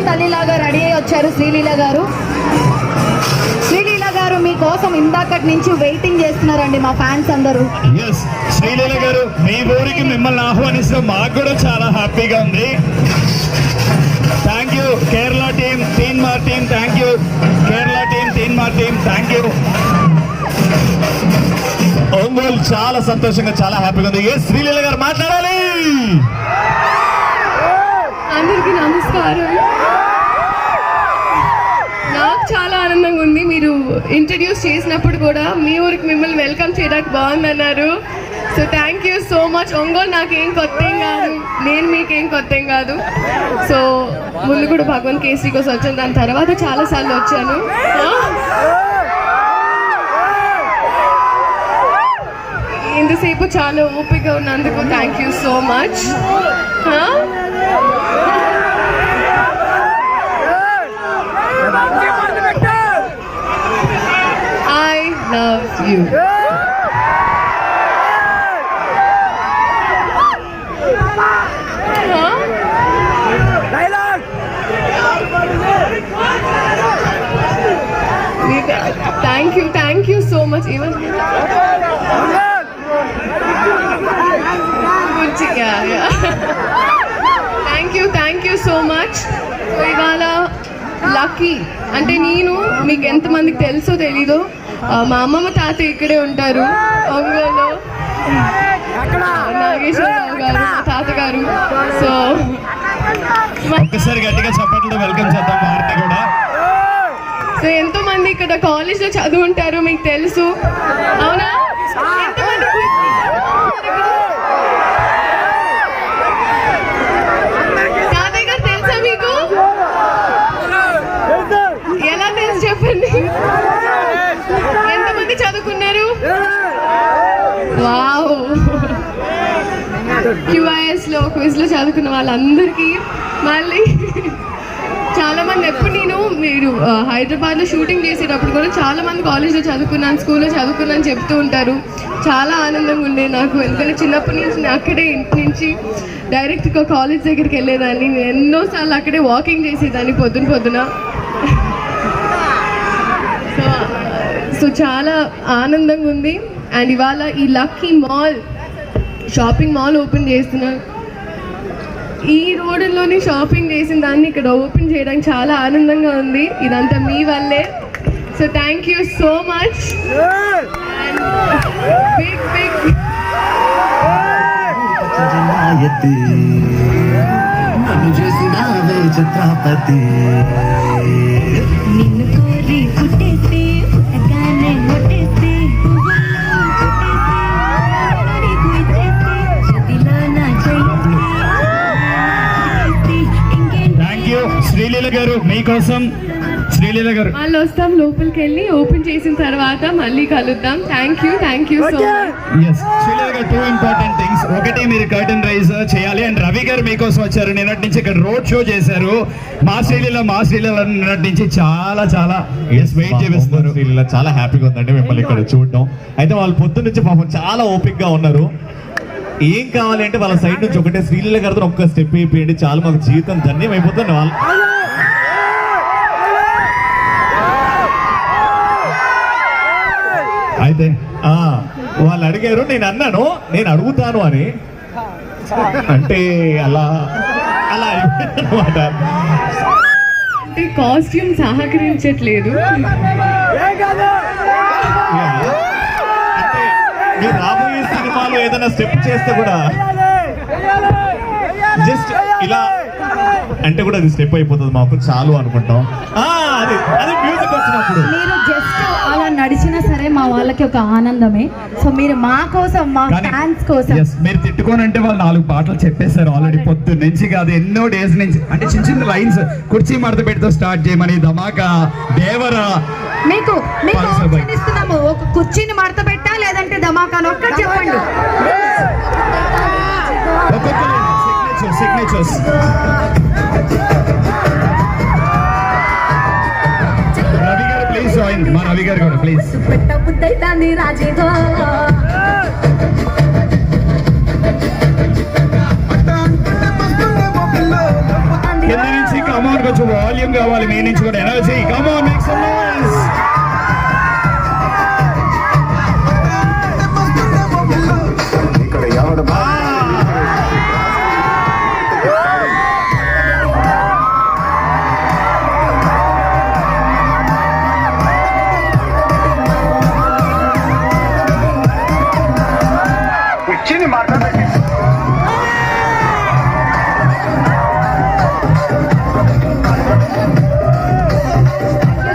తల్లిలాగా రెడీ అయ్యి వచ్చారు శ్రీలీల గారు. శ్రీలీల గారు మీకోసం ఇందాకటి నుంచి వెయిటింగ్ చేస్తున్నారండి మా ఫ్యాన్స్ అందరూ. శ్రీలీల గారు మీ ఊరికి మిమ్మల్ని ఆహ్వానిస్తూ మాకు కూడా చాలా హ్యాపీగా ఉంది. Thank you Kerala team, Teenmaar team, thank you Kerala team, Teenmaar team, thank you. Ongole చాలా సంతోషంగా, చాలా హ్యాపీగా ఉంది. శ్రీలీల గారు మాట్లాడాలి. అందరికీ నమస్కారం. నాకు చాలా ఆనందంగా ఉంది. మీరు ఇంట్రడ్యూస్ చేసినప్పుడు కూడా మీ ఊరికి మిమ్మల్ని వెల్కమ్ చేయడానికి బాగుందన్నారు. So thank you so much. Ongole నాకేం కొత్త ఏం కాదు, నేను మీకేం కొత్త ఏం కాదు. సో ముందు కూడా భగవంత్ కేసరి కోసం వచ్చాను, దాని తర్వాత చాలాసార్లు వచ్చాను. ఇంతసేపు చాలా ఓపిక ఉన్నందుకు thank you so much. I love you. Thank you so much. Even thank you so much. So ఇవాళ లక్కీ అంటే నేను మీకు ఎంతమందికి తెలుసో తెలీదో, మా అమ్మమ్మ తాత ఇక్కడే ఉంటారు ఒంగోలులో, నాగేశ్వరరావు గారు మా తాతగారు. సో ఒక్కసారి గట్టిగా చప్పట్లు వెల్కమ్ చేద్దాం వారిని కూడా. సో ఎంతో మంది ఇక్కడ కాలేజ్లో చదువుంటారు, మీకు తెలుసు అవునా? తాతయ్య గారు తెలుసా మీకు? ఎలా తెలుసు చెప్పండి. ఎంతమంది చదువుకున్నారు? వావ్. QISలో క్విజ్లో చదువుకున్న వాళ్ళందరికీ మళ్ళీ చాలా మంది ఎప్పుడు మీరు హైదరాబాద్లో షూటింగ్ చేసేటప్పుడు కూడా చాలా మంది కాలేజ్లో చదువుకున్నాను, స్కూల్లో చదువుకున్నాను చెప్తూ ఉంటారు. చాలా ఆనందంగా ఉండే నాకు, ఎందుకంటే చిన్నప్పటి నుంచి నేను అక్కడే ఇంటి నుంచి డైరెక్ట్గా కాలేజ్ దగ్గరికి వెళ్ళేదాన్ని. నేను ఎన్నోసార్లు అక్కడే వాకింగ్ చేసేదాన్ని పొద్దున. సో చాలా ఆనందంగా ఉంది. అండ్ ఇవాళ ఈ lucky mall, shopping mall open చేస్తున్నారు. ఈ రోడ్డులోనే షాపింగ్ చేసిన దాన్ని ఇక్కడ ఓపెన్ చేయడానికి చాలా ఆనందంగా ఉంది. ఇదంతా మీ వల్లే. So thank you so much. Big Chhatrapati నిన్ను కోరి పుట్టేస్తే పుట్టగానే కొట్టేస్తే శ్రీలీల గారు మీకోసం. శ్రీలీల గారు వాళ్ళు వస్తాం, లోపలికి వెళ్ళి ఓపెన్ చేసిన తర్వాత మళ్ళీ కలుద్దాం. Thank you so much. Sreeleela గారు 2 ఇంపార్టెంట్ థింగ్స్. ఒకటి, మీరు కర్టన్ రైజ్ చేయాలి. అండ్ రవి గారు మీకోసం వచ్చారు, నిన్నటి నుంచి ఇక్కడ రోడ్ షో చేశారు. మా శ్రీలీల నిన్నటి నుంచి చాలా వెయిట్ చేస్తున్నారు. శ్రీలీల చాలా హ్యాపీగా ఉందండి మిమ్మల్ని ఇక్కడ చూడడం. అయితే వాళ్ళు పొద్దు నుంచి పాపం చాలా ఓపిక్ గా ఉన్నారు. ఏం కావాలి అంటే వాళ్ళ సైడ్ నుంచి ఒకటే శ్రీలీల గారితో ఒక్క స్టెప్ అయిపోయింది చాలు, మాకు జీవితం ధన్యం అయిపోతుంది. వాళ్ళు అయితే వాళ్ళు అడిగారు, నేను అన్నాను నేను అడుగుతాను అని, అంటే అలా అనమాట. అంటే కాస్ట్యూమ్ సహకరించట్లేదు. మీరు రాబోయే సినిమాలో ఏదైనా స్టెప్ చేస్తే కూడా జస్ట్ ఇలా అంటే కూడా అది స్టెప్ అయిపోతుంది, మాకు చాలు అనుకుంటాం. అది మ్యూజిక్ వచ్చినప్పుడు మీరు జస్ట్ అలా నడిచినా సరే మా వాళ్ళకి ఒక ఆనందమే. సో మీరు మా కోసం, మా ఫ్యాన్స్ కోసం. మీరు తిట్టుకోనంటే వాళ్ళు 4 పాటలు చెప్పేశారు ఆల్రెడీ పొద్దున్న నుంచి కాదు, ఎన్నో డేస్ నుంచి. అంటే చిన్న లైన్స్, కుర్చీ మడత పెడితో స్టార్ట్ చేయమని, ధమాకా, దేవరా. మీకు ఆప్షన్ ఇస్తున్నాము, ఒక కుర్చీని మడత పెట్టా లేదంటే ధమాకాను ఒక్కటి చెప్పండి. సిగ్నేచర్స్ రవి గారు ప్లీజ్ జాయిన్. మా రవి గారు కూడా ప్లీజ్. కింద నుంచి కమాన్ ఇంకొంచెం వాల్యూమ్ కావాలి మీ నుంచి కూడా, energy. Come on, make some noise.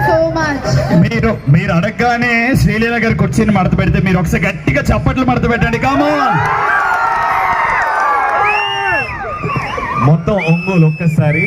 So much. మీరు అడగగానే శ్రీలీల గారి కుర్చీని మడత పెడితే మీరు ఒకసారి గట్టిగా చప్పట్లు మడత పెట్టండి. కామోన్. మొత్తం ఒంగోలు ఒక్కసారి